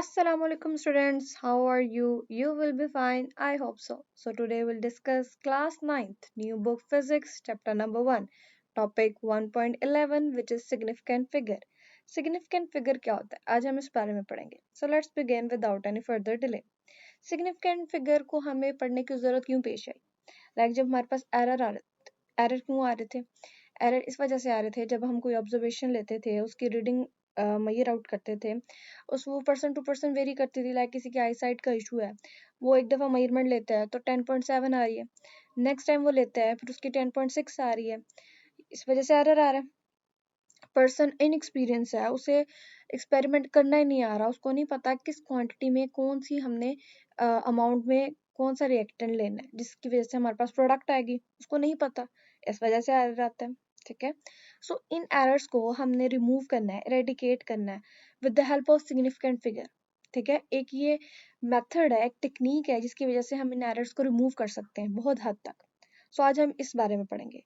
Assalamu alaikum students, how are you? You will be fine, I hope so. So today we'll discuss class ninth, new book physics, chapter number 1, topic 1.11 which is significant figure. Significant figure क्या होता है? आज हम इस बारे में पढ़ेंगे. So let's begin without any further delay. Significant figure को हमें पढ़ने की जरूरत क्यों पेश आई? Like जब हमारे पास एरर क्यों आ रहे थे? एरर इस वजह से आ रहे थे जब हम कोई ऑब्जर्वेशन लेते थे उसकी रीडिंग मेजर आउट करते थे उस वो पर्सन टू पर्सन वेरी करती थी लाइक किसी की आई साइट का इशू है वो एक दफ़ा मेजरमेंट लेता है तो 10.7 आ रही है नेक्स्ट टाइम वो लेता है फिर उसकी 10.6 आ रही है इस वजह से एरर आ रहा है पर्सन इनएक्सपीरियंस है उसे एक्सपेरिमेंट करना ही नहीं आ रहा उसको नहीं पता किस क्वांटिटी में कौन सी हमने अमाउंट में कौन सा रिएक्टेंट लेना है जिसकी वजह से हमारे पास प्रोडक्ट आएगी उसको नहीं पता इस वजह से एरर आता है ठीक है सो इन एरर्स को हमने रिमूव करना है एरेडिकेट करना है with the help of significant figure ठीक है एक ये मेथड है एक टेक्निक है जिसकी वजह से हम इन एरर्स को रिमूव कर सकते हैं बहुत हद तक सो आज हम इस बारे में पढ़ेंगे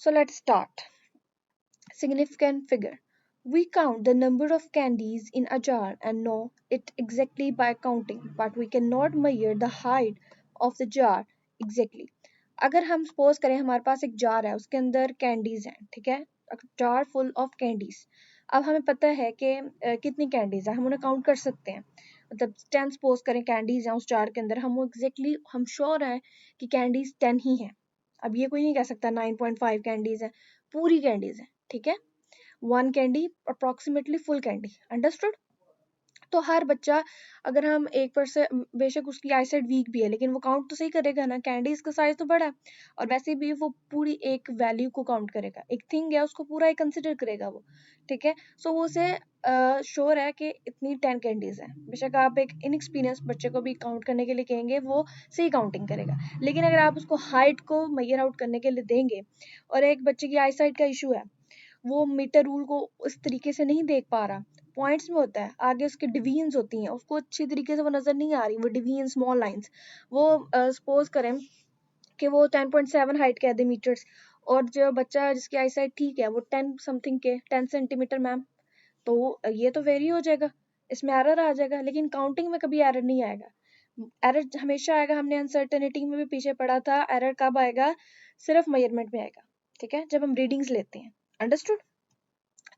so let's start Significant figure. We count the number of candies in a jar and know it exactly by counting, but we cannot measure the height of the jar exactly. अगर हम सपोज करें हमारे पास एक jar है उसके अंदर candies हैं ठीक है जार फुल ऑफ कैंडीज अब हमें पता है कि कितनी कैंडीज है हम उन्हें काउंट कर सकते हैं मतलब 10 सपोज करें कैंडीज हैं उस जार के अंदर हम एग्जैक्टली हम श्योर हैं कि कैंडीज 10 ही हैं अब ये कोई नहीं कह सकता 9.5 कैंडीज है पूरी कैंडीज है ठीक है one candy approximately full candy understood तो हर बच्चा अगर हम एक परसेंट बेशक उसकी आईसाइट वीक भी है लेकिन वो काउंट तो सही करेगा ना कैंडीज का साइज तो बड़ा है और वैसे भी वो पूरी एक वैल्यू को काउंट करेगा एक थिंग है उसको पूरा एक कंसिडर करेगा वो ठीक है सो वो उसे श्योर है कि इतनी 10 कैंडीज है बेशक आप एक इनएक्सपीरियंस बच्चे को भी काउंट करने के लिए कहेंगे वो सही काउंटिंग करेगा लेकिन अगर आप उसको हाइट को मेजर आउट करने के लिए देंगे और एक बच्चे की आईसाइट का इशू है वो मीटर रूल को उस तरीके से नहीं देख पा रहा पॉइंट्स में होता है आगे उसकी डिवीजन्स होती हैं उसको अच्छी तरीके से वो नजर नहीं आ रही वो डिवीजन स्मॉल लाइंस वो सपोज करें कि वो 10.7 हाइट के दे मीटर्स और जो बच्चा जिसकी आई साइट ठीक है वो 10 समथिंग के 10 सेंटीमीटर मैम तो ये तो वेरी हो जाएगा इसमें एरर आ जाएगा लेकिन काउंटिंग में कभी एरर नहीं आएगा एरर हमेशा आएगा हमने अनसर्टेनिटी में भी पीछे पढ़ा था एरर कब आएगा सिर्फ मेजरमेंट में आएगा ठीक है जब हम रीडिंग्स लेते हैं अंडरस्टूड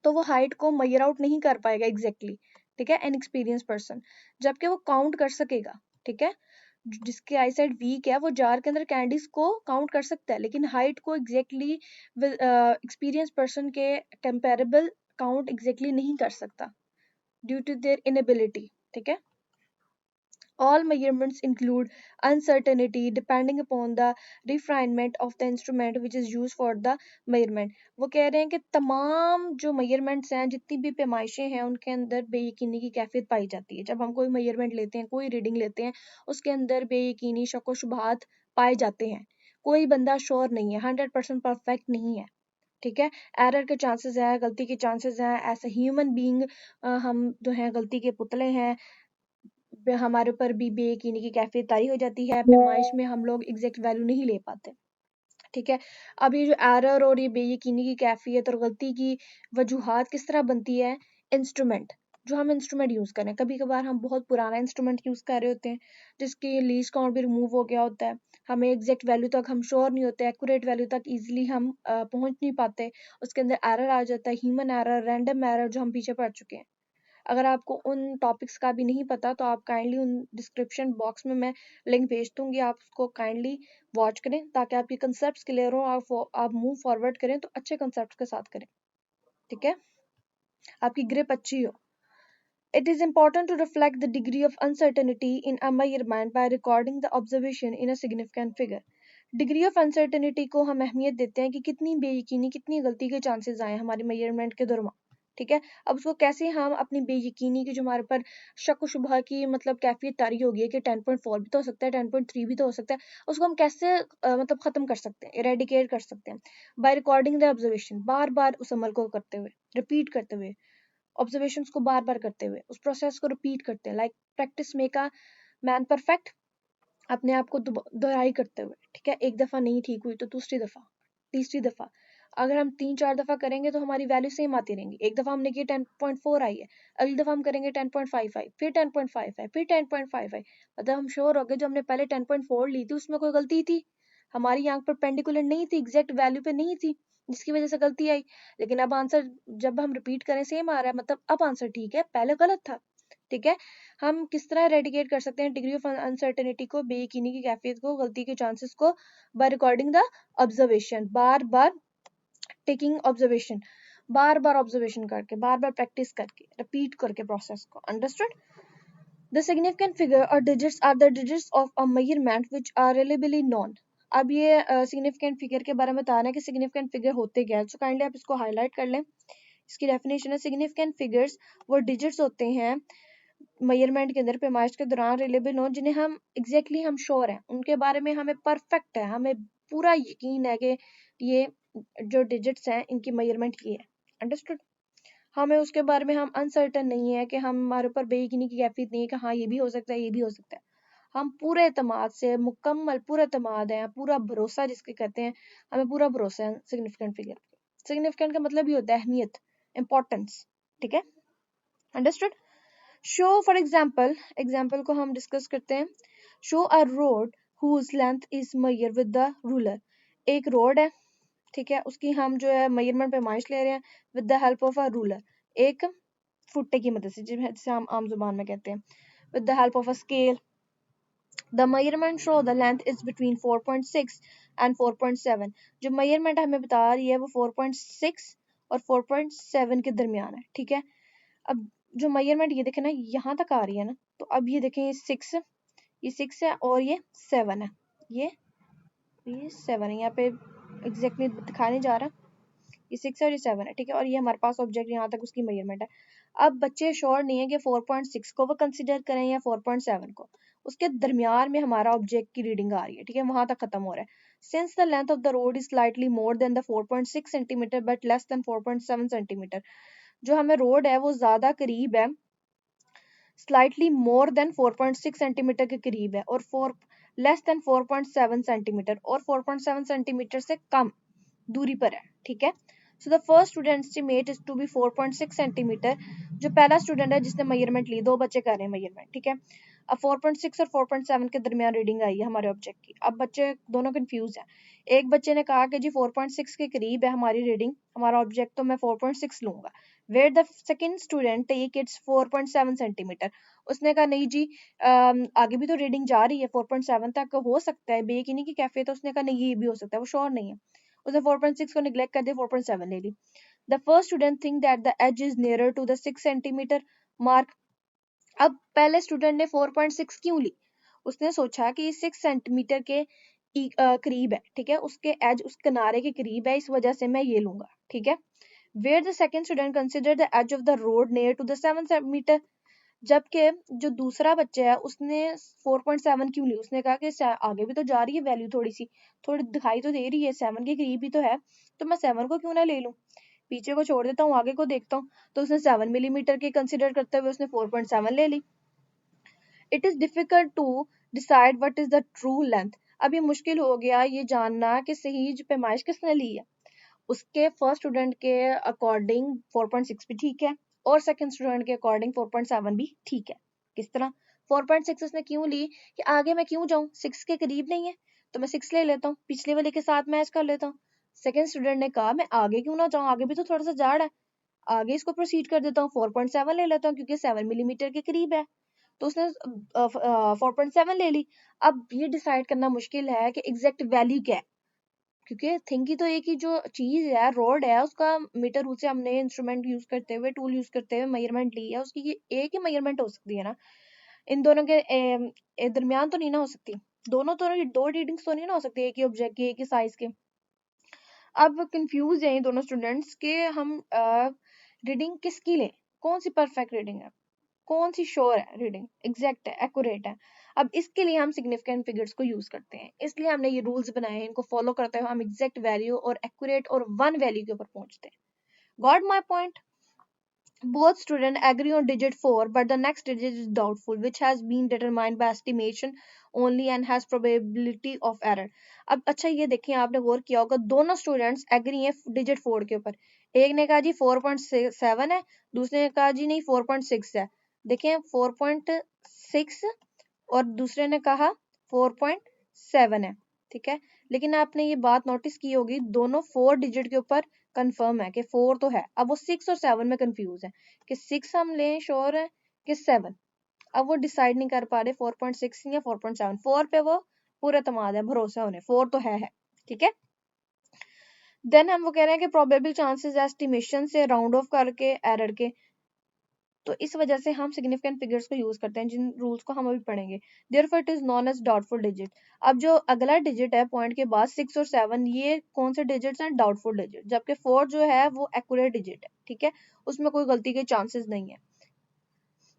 तो वो हाइट को मेजर आउट नहीं कर पाएगा एग्जैक्टली ठीक है इनएक्सपीरियंस पर्सन जबकि वो काउंट कर सकेगा ठीक है जिसकी आई साइड वीक है वो जार के अंदर कैंडीज को काउंट कर सकता है लेकिन हाइट को एग्जैक्टली एक्सपीरियंस पर्सन के कंपेरेबल काउंट एग्जैक्टली नहीं कर सकता ड्यू टू देयर इनएबिलिटी ठीक है all measurements include uncertainty depending upon the refinement of the instrument which is used for the measurement वो कह रहे हैं कि तमाम जो measurements हैं जितनी भी पैमाइशें हैं उनके अंदर बेयकीनी की कैफियत पाई जाती है जब हम कोई measurement लेते हैं कोई रीडिंग लेते हैं उसके अंदर बेयकीनी शक व शुबहात पाए जाते हैं कोई बंदा श्योर नहीं है 100% परफेक्ट नहीं है ठीक है एरर के चांसेस हैं गलती के चांसेस हैं एज ए ह्यूमन बीइंग हम जो हैं गलती के पुतले हैं हमारे ऊपर भी बेयकीनी की कैफियत तारी हो जाती है पैमाइश में हम लोग एग्जैक्ट वैल्यू नहीं ले पाते ठीक है अब ये जो एरर और ये बेयकीनी की कैफियत और गलती की वजूहात किस तरह बनती है इंस्ट्रूमेंट जो हम इंस्ट्रूमेंट यूज करें कभी कभार हम बहुत पुराना इंस्ट्रूमेंट यूज कर रहे होते हैं जिसकी लीस्ट काउंट भी रिमूव हो गया होता है हमें एग्जैक्ट वैल्यू तक हम श्योर नहीं होते एक्यूरेट वैल्यू तक इजीली हम पहुंच नहीं पाते उसके अंदर एरर आ जाता है ह्यूमन एरर रैंडम एरर जो हम पीछे पड़ चुके हैं अगर आपको उन टॉपिक्स का भी नहीं पता तो आप काइंडली उन डिस्क्रिप्शन बॉक्स में मैं लिंक भेज दूंगी आप उसको काइंडली वॉच करें ताकि आपके कंसेप्ट क्लियर हो आप मूव फॉरवर्ड करें तो अच्छे कंसेप्ट के साथ करें ठीक है आपकी ग्रिप अच्छी हो It is important to reflect the degree of uncertainty in a measurement by recording the observation in a significant figure. Degree of uncertainty को हम अहमियत देते हैं कि कितनी बेयकीनी कितनी गलती के चांसेस आए हमारे मेजरमेंट के दौरान ठीक है अब उसको कैसे हम अपनी बेयकीनी की जो हमारे पर शक व शुबह की मतलब कैफियत तारी होगी है कि 10.4 भी तो हो सकता है 10.3 भी तो हो सकता है उसको हम कैसे मतलब खत्म कर सकते हैं इरेडिकेट कर सकते हैं बाय रिकॉर्डिंग द ऑब्जर्वेशन बार बार उस अमल को करते हुए रिपीट करते हुए ऑब्जर्वेशंस को बार बार करते हुए उस प्रोसेस को रिपीट करते हैं like practice make a man perfect अपने आप को दोहराई करते हुए ठीक है एक दफा नहीं ठीक हुई तो दूसरी दफा तीसरी दफा अगर हम 3-4 दफा करेंगे तो हमारी वैल्यू सेम आती रहेंगी। एक दफा हमने की 10.4 आई है, अगली दफा हम करेंगे 10.55, फिर 10.55, फिर 10.55, मतलब हम श्योर हो गए जो हमने पहले 10.4 ली थी उसमें कोई गलती थी, हमारी आंख परपेंडिकुलर नहीं थी, एग्जैक्ट वैल्यू पे नहीं थी, जिसकी वजह से गलती आई। लेकिन अब आंसर जब हम रिपीट करें सेम आ रहा है, मतलब अब आंसर ठीक है, पहले गलत था। ठीक है, हम किस तरह रेडिकेट कर सकते हैं डिग्री ऑफ अनसर्टेनिटी को, बेयकीनी की कैफियत को, गलती के चांसेस को, बाय रिकॉर्डिंग द ऑब्जर्वेशन, बार बार टेकिंग ऑब्जर्वेशन, बार बार ऑब्जर्वेशन करके, बार बार प्रैक्टिस करके, रिपीट करके प्रोसेस को। अंडरस्टूड? द सिग्निफिकेंट फिगर और digits are the digits of a measurement which are reliably known. अब ये सिग्निफिकेंट फिगर के बारे में बता रहे हैं कि सिग्निफिकेंट फिगर होते क्या है, सो काइंडली आप इसको हाईलाइट कर लें। इसकी डेफिनेशन है, सिग्निफिकेंट फिगर्स वो डिजिट्स होते हैं मेजरमेंट के अंदर, पैमाइश के दौरान रिलेबल हो, जिन्हें हम एग्जैक्टली हम श्योर हैं, उनके बारे में हमें परफेक्ट है, हमें पूरा यकीन है कि ये जो डिजिट्स हैं इनकी मेजरमेंट ये है। अंडरस्टूड? हमें उसके बारे में हम अनसर्टन नहीं है कि हम हमारे ऊपर बेयकीनी की कैफियत नहीं है कि हाँ ये भी हो सकता है, ये भी हो सकता है। हम पूरे एतमाद से, मुकम्मल पूरा एतमाद है, पूरा भरोसा जिसके कहते हैं, हमें पूरा भरोसा है सिग्निफिकेंट फिगर। सिग्निफिकेंट का मतलब ये होता है अहमियत, इंपॉर्टेंस। ठीक है, अंडरस्टूड? शो फॉर एग्जाम्पल को हम डिस्कस करते हैं। Show a rod whose length is measure with the ruler. एक रोड है, ठीक है, उसकी हम जो है मेजरमेंट पैमाइश ले रहे हैं with the help of a ruler, एक फुट्टे की मदद से, जिसे हम आम जुबान में कहते हैं, with the help of a scale. The measurement show the length is between 4.6 and 4.7। जो मेजरमेंट हमें बता रही है वो 4.6 और 4.7 के दरमियान है। ठीक है, अब जो मेजरमेंट ये देखें ना, यहाँ तक आ रही है ना, तो अब ये देखें, ये 6 है और ये 7 है, ये 7 है, यहाँ पे एग्जैक्टली दिखा नहीं जा रहा, ये 6 है और ये 7 है। ठीक है, और ये हमारे पास ऑब्जेक्ट यहाँ तक उसकी मेजरमेंट है। अब बच्चे श्योर नहीं है कि 4.6 को वो कंसिडर करें या 4.7 को, उसके दरमियान में हमारा ऑब्जेक्ट की रीडिंग आ रही है। ठीक है, वहां तक खत्म हो रहा है। Since the length of the road is slightly more than the 4.6 centimetre but less than 4.7 centimetre. जो हमें रोड है वो ज्यादा करीब है, स्लाइटली मोर देन 4.6 सेंटीमीटर के करीब है, और लेस देन 4.7 सेंटीमीटर, और 4.7 सेंटीमीटर से कम दूरी पर है। ठीक है, so the first student estimate is to be 4.6 centimetre. जो पहला स्टूडेंट है जिसने मेजरमेंट ली, दो बच्चे कर रहे हैं मेजरमेंट। ठीक है, अब 4.6 और 4.7 के दरमियान रीडिंग आई है हमारे ऑब्जेक्ट की। अब बच्चे दोनों कंफ्यूज हैं। एक बच्चे ने कहा कि जी 4.6 के करीब है हमारी रीडिंग, हमारा ऑब्जेक्ट, तो मैं 4.6 लूंगा। Where the second student take its 4.7 centimetre. उसने कहा नहीं जी, आगे भी तो रीडिंग जा रही है, 4.7 तक हो सकता है, बेयकीनी की कैफियत है। उसने कहा नहीं, ये भी हो सकता है, वो श्योर नहीं है, उसने 4.6 को निगलेक्ट कर दिया, 4.7 ले ली। The first student think that the edge is nearer to the 6 centimetre mark. अब पहले स्टूडेंट ने 4.6 क्यों ली? उसने सोचा कि 6 सेंटीमीटर के करीब है। ठीक है, उसके एज उस किनारे के करीब है, इस वजह से मैं ये लूंगा। ठीक है, where the second student consider the edge of the rod near to the 7 centimetre. जबकि जो दूसरा बच्चा है उसने 4.7 क्यों ली? उसने कहा कि आगे भी तो जा रही है वैल्यू, थोड़ी दिखाई तो दे रही है, 7 के करीब ही तो है, तो मैं 7 को क्यों ना ले लूं, पीछे को छोड़ देता हूँ, आगे को देखता हूँ। तो उसने 7 मिलीमीटर के कंसिडर करते हुए उसने 4.7 ले ली। It is difficult to decide what is the true length. अब ये मुश्किल हो गया ये जानना कि सही जो पैमाइश किसने ली है। उसके फर्स्ट स्टूडेंट के अकॉर्डिंग 4.6 भी ठीक है, और सेकंड स्टूडेंट के अकॉर्डिंग 4.7 भी ठीक है। किस तरह? 4.6 उसने क्यों ली कि आगे मैं क्यों जाऊं, 6 के करीब नहीं है तो मैं 6 ले लेता हूँ, पिछले वाले के साथ मैच कर लेता हूँ। सेकंड स्टूडेंट ने कहा मैं आगे क्यों ना जाऊं, आगे भी तो थोड़ा सा जाड़ है, आगे इसको प्रोसीड कर देता हूँ, 4.7 ले लेता हूँ क्योंकि 7 मिलीमीटर के करीब है, तो उसने 4.7 ले ली। अब ये डिसाइड करना मुश्किल है कि एग्जैक्ट वैल्यू क्या है, क्योंकि थिंग की तो एक ही जो चीज है, रोड है, उसका मीटर रूल से हमने इंस्ट्रूमेंट यूज करते हुए, टूल यूज करते हुए मेजरमेंट ली है, उसकी एक ही मेजरमेंट हो सकती है ना, इन दोनों के दरमियान तो नहीं ना हो सकती, दोनों तो दो रीडिंग्स तो नहीं ना हो सकती एक ही ऑब्जेक्ट की, एक ही साइज के। अब कंफ्यूज है ये दोनों स्टूडेंट्स के हम रीडिंग किसकी लें, कौन सी परफेक्ट रीडिंग है, कौन सी श्योर है रीडिंग, एग्जैक्ट है, एक्यूरेट है। अब इसके लिए हम सिग्निफिकेंट फिगर्स को यूज करते हैं, इसलिए हमने ये रूल्स बनाए हैं, इनको फॉलो करते हुए हम एग्जैक्ट वैल्यू और एक्यूरेट और वन वैल्यू के ऊपर पहुंचते हैं। Got my point? Both students agree on digit 4, but the next digit is doubtful, which has been determined by estimation only and has probability of error. अब अच्छा ये देखिए, आपने गौर किया होगा, दोनों स्टूडेंट्स एग्री हैं डिजिट 4 के ऊपर। एक ने कहा जी 4.7 है, दूसरे ने कहा जी नहीं 4.6 है। देखें 4.6 और दूसरे ने कहा 4.7 है, ठीक है। लेकिन आपने ये बात नोटिस की होगी, दोनों 4 डिजिट के ऊपर कंफर्म है कि 4 तो है। अब वो 6 और 7 में कंफ्यूज है कि 6 हम लें श्योर है कि 7। अब वो डिसाइड नहीं कर पा रहे 4.6 या 4.7। 4 पे वो पूरा एतमाद है, भरोसा है उन्हें, 4 तो है, ठीक है। देन हम वो कह रहे हैं कि प्रोबेबल चांसेस एस्टिमेशन से राउंड ऑफ करके एरर के, तो इस वजह से हम सिग्निफिकेंट फिगर्स को यूज करते हैं, जिन रूल्स को हम अभी पढ़ेंगे। Therefore it is known as doubtful digit. अब जो अगला डिजिट है पॉइंट के बाद 6 और 7, ये कौन से डिजिट्स हैं? Doubtful digit. जबकि 4 जो है वो एक्यूरेट डिजिट है, ठीक है, उसमें कोई गलती के चांसेस नहीं है।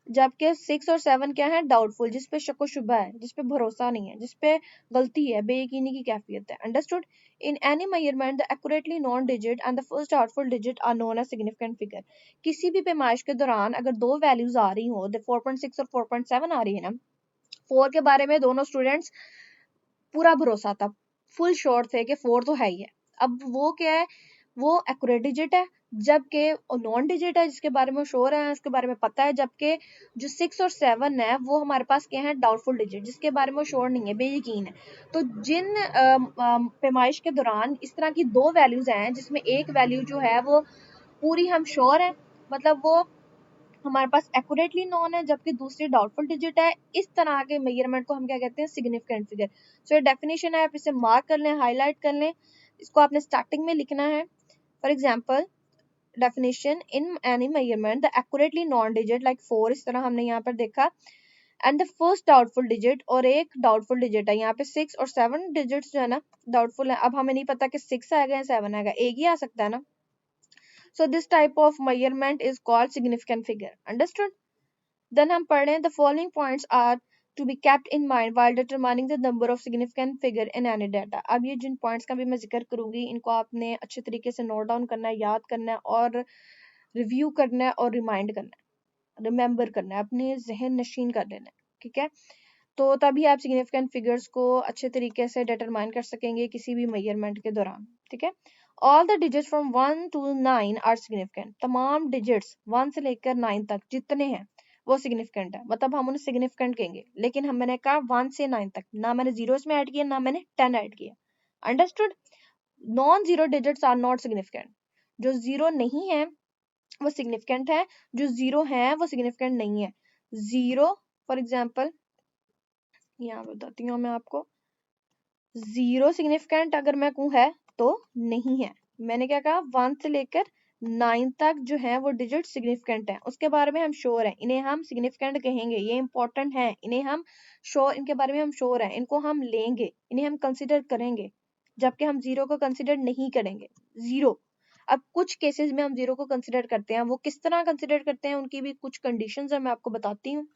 जबकि 6 और 7 क्या है? डाउटफुल, जिसपे शक व शुबा है, जिसपे भरोसा नहीं है, जिसपे गलती है, बेयकीनी की कैफियत है। Understood? In any measurement the accurately known digit and the first doubtful digit are known as significant figure. किसी भी पैमाइश के दौरान अगर दो वैल्यूज आ रही हो, 4.6 और 4.7 आ रही है ना, 4 के बारे में दोनों स्टूडेंट्स पूरा भरोसा था, फुल श्योर थे कि 4 तो है ही है। अब वो क्या है? वो एक्यूरेट डिजिट है, जबकि नॉन डिजिट है जिसके बारे में श्योर है, उसके बारे में पता है। जबकि जो 6 और 7 है वो हमारे पास क्या है? डाउटफुल डिजिट, जिसके बारे में श्योर नहीं है, बेयकीन है। तो जिन पैमाइश के दौरान इस तरह की दो वैल्यूज हैं, जिसमें एक वैल्यू जो है वो पूरी हम श्योर है, मतलब वो हमारे पास एक्यूरेटली नॉन है, जबकि दूसरी डाउटफुल डिजिट है, इस तरह के मेजरमेंट को हम क्या कहते हैं? Significant figure. सो ये डेफिनेशन है, आप इसे मार्क कर लें, हाईलाइट कर लें, इसको आपने स्टार्टिंग में लिखना है। For example definition in any measurement the accurately non digit like 4, इस तरह हमने यहाँ पर देखा, and the first doubtful digit, और एक doubtful digit है यहाँ पे 6 और 7 digits जो है ना doubtful है। अब हमें नहीं पता कि 6 आएगा या 7 आएगा, एक ही आ सकता है ना। so this type of measurement is called significant figure। understood? then हम पढ़ रहे हैं the following points are to be kept in mind while determining the number of significant figure in any data। अब ये जिन पॉइंट्स का भी मैं जिक्र करूंगी, इनको आपने अच्छे तरीके से नोट डाउन करना है, याद करना है, और रिव्यू करना है, और रिमाइंड करना है, रिमेंबर करना है, अपने जहन नशीन कर लेना है, ठीक है। तो तभी आप सिग्निफिकेंट फिगर्स को अच्छे तरीके से डिटरमाइन कर सकेंगे किसी भी मेजरमेंट के दौरान, ठीक है। All the digits from 1 to 9 are significant. तमाम डिजिट्स 1 से लेकर 9 तक जितने हैं वो सिग्निफिकेंट है, मतलब हम उन्हें सिग्निफिकेंट कहेंगे। लेकिन हम मैंने कहा 1 से 9 तक, ना मैंने जीरो इसमें ऐड किया, ना मैंने 10 ऐड किया। Understood? Non zero digits are not significant. जो जीरो नहीं है वो सिग्निफिकेंट है, जो जीरो है वो सिग्निफिकेंट नहीं है। जीरो फॉर एग्जाम्पल यहाँ बताती हूँ मैं आपको, जीरो सिग्निफिकेंट अगर मैं कहूँ है तो नहीं है। मैंने क्या कहा? 1 से लेकर 9 तक जो है वो डिजिट सिग्निफिकेंट है, उसके बारे में हम श्योर है, इन्हें हम सिग्निफिकेंट कहेंगे, ये इंपॉर्टेंट है, इन्हें हम श्योर, इनके बारे में हम श्योर है, इनको हम लेंगे, इन्हें हम कंसिडर करेंगे। जबकि हम जीरो को कंसिडर नहीं करेंगे। जीरो, अब कुछ केसेस में हम जीरो को कंसिडर करते हैं, वो किस तरह कंसिडर करते हैं, उनकी भी कुछ कंडीशंस है, मैं आपको बताती हूँ।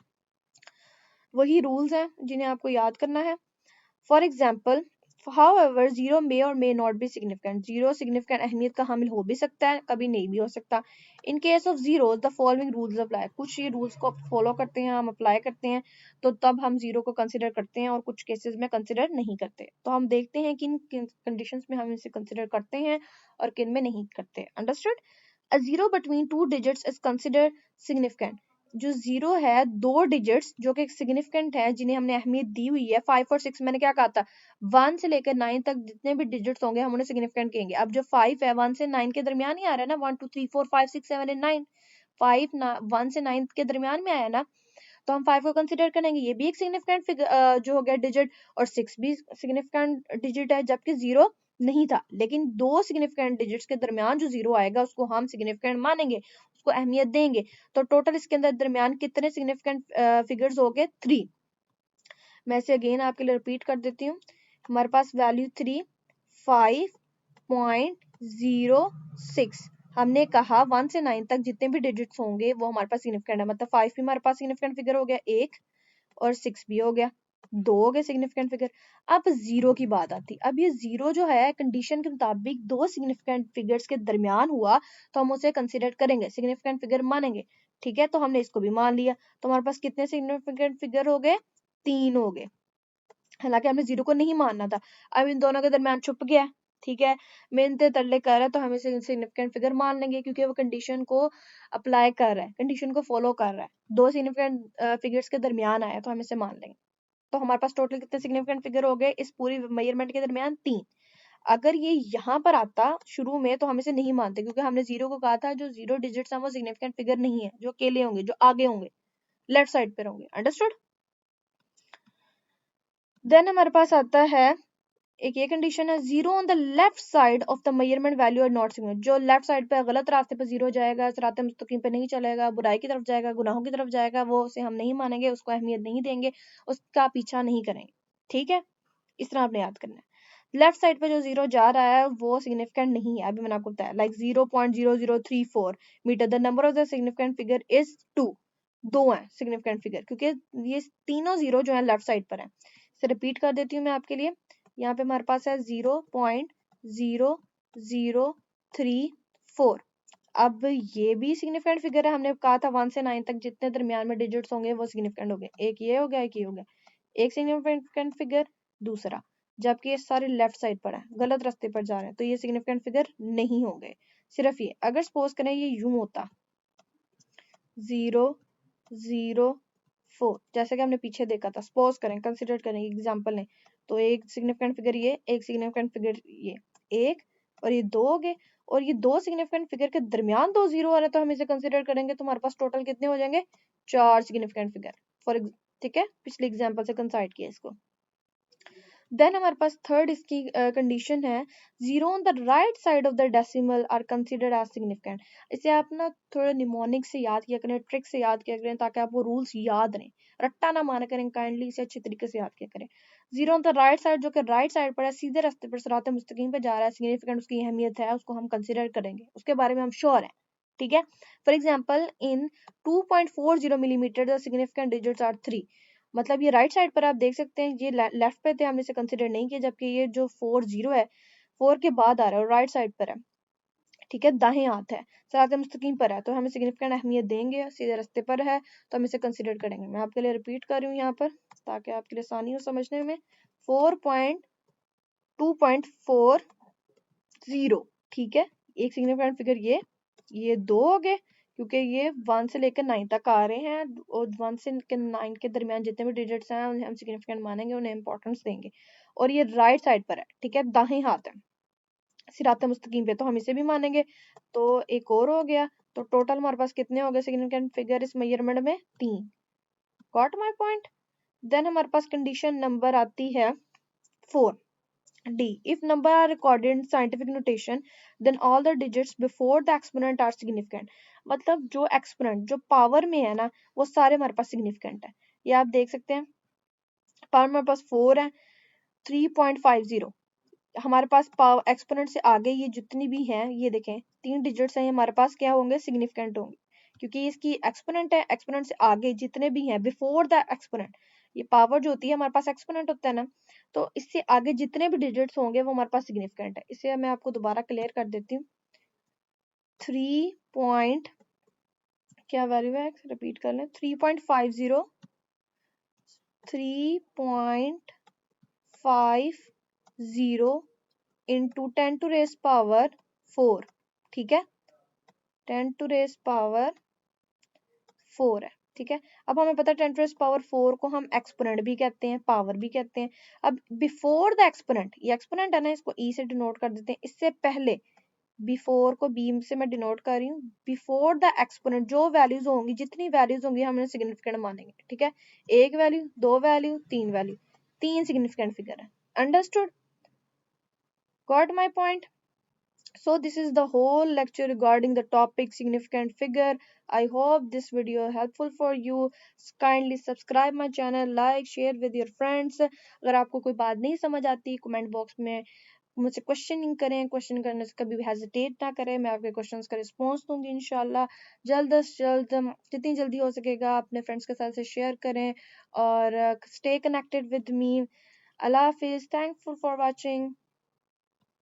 वही रूल्स हैं जिन्हें आपको याद करना है। For example, however zero may or may not be significant। Zero significant अहमियत का हामिल हो भी सकता है, कभी नहीं भी हो सकता। In case of zero the following rules apply. कुछ ये रूल्स को फॉलो करते हैं, हम अप्लाई करते हैं, तो तब हम जीरो को कंसिडर करते हैं, और कुछ केसेस में कंसिडर नहीं करते। तो हम देखते हैं कि किन कंडीशंस में हम इसे कंसिडर करते हैं और किन में नहीं करते। Understood? A zero between two digits is considered significant। जो जीरो है दो डिजिट्स जो कि सिग्निफिकेंट है, जिन्हें हमने अहमियत दी हुई है, 5 और 6, मैंने क्या कहा था? 1 से लेकर 9 तक जितने भी डिजिट्स होंगे हम उन्हें सिग्निफिकेंट कहेंगे। अब जो 5 है 1 से 9 के दरमियान ही आ रहा है ना, 1 2 3 4 5 6 7 8 9, 5 1 से 9 के दरमियान में आया ना, तो हम 5 को कंसिडर करेंगे, ये भी एक सिग्निफिकेंट जो हो गया डिजिट, और 6 भी सिग्निफिकेंट डिजिट है, जबकि जीरो नहीं था। लेकिन दो सिग्निफिकेंट डिजिट्स के दरमियान जो जीरो आएगा उसको हम सिग्निफिकेंट मानेंगे, उसको अहमियत देंगे। तो टोटल इसके अंदर दरमियान कितने सिग्निफिकेंट फिगर्स हो गए? 3। मैं इसे अगेन आपके लिए रिपीट कर देती हूँ। हमारे पास वैल्यू 3, 5.06। हमने कहा 1 से 9 तक जितने भी डिजिट्स होंगे वो हमारे पास सिग्निफिकेंट है, मतलब 5 भी हमारे पास सिग्निफिकेंट फिगर हो गया एक, और 6 भी हो गया। 2 हो गए सिग्निफिकेंट फिगर। अब जीरो की बात आती, अब ये जीरो जो है कंडीशन के मुताबिक दो सिग्निफिकेंट फिगर्स के दरमियान हुआ तो हम उसे कंसिडर करेंगे, सिग्निफिकेंट फिगर मानेंगे। ठीक है, तो हमने इसको भी मान लिया, तो हमारे पास कितने सिग्निफिकेंट फिगर हो गए? 3 हो गए। हालांकि हमने जीरो को नहीं मानना था, अब इन दोनों के दरमियान छुप गया। ठीक है, मिलते तरले कर रहा है तो हम इसे सिग्निफिकेंट फिगर मान लेंगे क्योंकि वो कंडीशन को अप्लाई कर रहा है, कंडीशन को फॉलो कर रहा है, दो सिग्निफिकेंट फिगर्स के दरमियान आया तो हम इसे मान लेंगे। तो हमारे पास टोटल कितने सिग्निफिकेंट फिगर हो गए इस पूरी मेजरमेंट के दरमियान? 3। अगर ये यहाँ पर आता शुरू में तो हम इसे नहीं मानते क्योंकि हमने जीरो को कहा था जो जीरो डिजिट्स हैं वो सिग्निफिकेंट फिगर नहीं है, जो अकेले होंगे, जो आगे होंगे, लेफ्ट साइड पर होंगे। अंडरस्टूड? देन हमारे पास आता है एक ये कंडीशन है, zero on the left side of the measurement value are not significant. जो लेफ्ट साइड पे गलत रास्ते पे जीरो जाएगा, सिराते मुस्तकीम पे नहीं चलेगा, बुराई की तरफ जाएगा, गुनाहों की तरफ जाएगा, वो उसे हम नहीं मानेंगे, उसको अहमियत नहीं देंगे, उसका पीछा नहीं करेंगे। ठीक है, इस तरह आपने याद करना है। लेफ्ट साइड पे जो जीरो जा रहा है वो सिग्निफिकेंट नहीं है, अभी मैंने आपको बताया, like 0.0034 metre, the number of the significant figure is 2। दो है सिग्निफिकेंट फिगर क्योंकि ये तीनों जीरो जो है लेफ्ट साइड पर है। इसे रिपीट कर देती हूँ मैं आपके लिए। यहाँ पे हमारे पास है 0.0034। अब ये भी सिग्निफिकेंट फिगर है, हमने कहा था 1 से 9 तक जितने दरमियान में डिजिट्स होंगे वो सिग्निफिकेंट हो गए। एक ये हो गया, एक ये हो गया, एक सिग्निफिकेंट फिगर, दूसरा, जबकि ये सारे लेफ्ट साइड पर है, गलत रास्ते पर जा रहे हैं, तो ये सिग्निफिकेंट फिगर नहीं होंगे। सिर्फ ये, अगर सपोज करें ये यूं होता 0.04 जैसे कि हमने पीछे देखा था, सपोज करें, कंसिडर करें, एग्जांपल लें, तो एक सिग्निफिकेंट फिगर ये, एक सिग्निफिकेंट फिगर ये, एक और ये दो हो गए, और ये दो सिग्निफिकेंट फिगर के दरमियान दो जीरो आ रहे हैं, तो हम इसे कंसिडर करेंगे तो हमारे पास टोटल कितने हो जाएंगे? 4 सिग्निफिकेंट फिगर। ठीक है, पिछले एग्जाम्पल से कंसाइड किया इसको। देन हमारे पास थर्ड इसकी कंडीशन है, zero on the right side of the decimal are considered as significant. इसे आप ना थोड़ा निमोनिक से याद किया करें, ट्रिक से याद किया करें, ताकि आपको रूल्स याद रहें, रट्टा ना माना करें, काइंडली इसे अच्छे तरीके से याद किया करें। Zero on the right side, जो कि राइट साइड पर है, सीधे रास्ते पर सिरात मुस्तकीम पे जा रहा है, सिग्निफिकेंट उसकी अहमियत है, उसको हम कंसिडर करेंगे, उसके बारे में हम श्योर हैं। ठीक है, for example in 2.40 millimetre the significant digits are 3। मतलब ये राइट साइड पर आप देख सकते हैं, ये लेफ्ट पे थे, हमने इसे कंसिडर नहीं किया, जबकि ये जो 40 है 4 के बाद आ रहा है और राइट साइड पर है। ठीक है, दाएं हाथ है, सिरात मुस्तकीम पर है, तो हमें सिग्निफिकेंट अहमियत देंगे, सीधे रास्ते पर है तो हम इसे कंसिडर करेंगे। मैं आपके लिए रिपीट कर रही हूँ यहाँ पर ताकि आपके लिए आसानी हो समझने में। 4.2.40, ठीक है, एक सिग्निफिकेंट फिगर ये दो हो गए क्योंकि ये 1 से लेकर 9 तक आ रहे हैं, और 1 से 9 के दरमियान जितने भी डिजिट्स हैं उन्हें हम सिग्निफिकेंट मानेंगे, उन्हें इंपॉर्टेंस देंगे। और ये राइट साइड पर है, ठीक है, दाहिने हाथ है सिरात मुस्तकीम पे, तो हम इसे भी मानेंगे। तो एक और हो गया, तो टोटल हमारे पास कितने हो गए सिग्निफिकेंट फिगर इस मेजरमेंट में? 3। Got my point? देन हमारे पास कंडीशन नंबर आती है 4, D. If number are recorded in scientific notation, then all the digits before the exponent are significant. मतलब जो एक्सपोनेंट जो पावर में है ना वो सारे हमारे पास सिग्निफिकेंट है। ये आप देख सकते हैं, पावर हमारे पास 4 है, 3.50 हमारे पास पावर एक्सपोनेंट से आगे ये जितनी भी हैं, ये देखें 3 डिजिट्स हैं, हमारे पास क्या होंगे? सिग्निफिकेंट होंगे, क्योंकि इसकी एक्सपोनेंट है, एक्सपोनेंट से आगे जितने भी हैं बिफोर द एक्सपोनेंट, ये पावर जो होती है हमारे पास एक्सपोनेंट होता है ना, तो इससे आगे जितने भी डिजिट्स होंगे वो हमारे पास सिग्निफिकेंट है। इसे मैं आपको दोबारा क्लियर कर देती हूँ। 3 पॉइंट क्या वैल्यू है, रिपीट कर लें, 3.50, 3.50 इंटू 10 टू रेस पावर 4। ठीक है, 10 टू रेस पावर 4 है। ठीक है, अब हमें पता है 10 टू रेस पावर 4 को हम एक्सपोनेंट भी कहते हैं, पावर भी कहते हैं। अब बिफोर द एक्सपोनेंट, ये एक्सपोनेंट है ना, इसको ई से डिनोट कर देते हैं, इससे पहले बिफोर को बी से मैं डिनोट कर रही हूँ, बिफोर द एक्सपोनेंट जो वैल्यूज होंगी, जितनी वैल्यूज होंगी हम उन्हें सिग्निफिकेंट मानेंगे। ठीक है, एक वैल्यू, दो वैल्यू, तीन वैल्यू, 3 सिग्निफिकेंट फिगर है। Understood? Got my point? So this is the whole lecture regarding the topic significant figure. I hope this video helpful for you. Kindly subscribe my channel, like, share with your friends. अगर आपको कोई बात नहीं समझ आती comment box में मुझसे questioning करें, क्वेश्चन करने से कभी भी हेजिटेट ना करें, मैं आपके क्वेश्चंस का रिस्पॉन्स दूंगी इंशाल्लाह जल्द से जल्द। जितनी जल्दी हो सकेगा अपने फ्रेंड्स के साथ से शेयर करें और stay connected with me. Allah Hafiz, thanks for watching.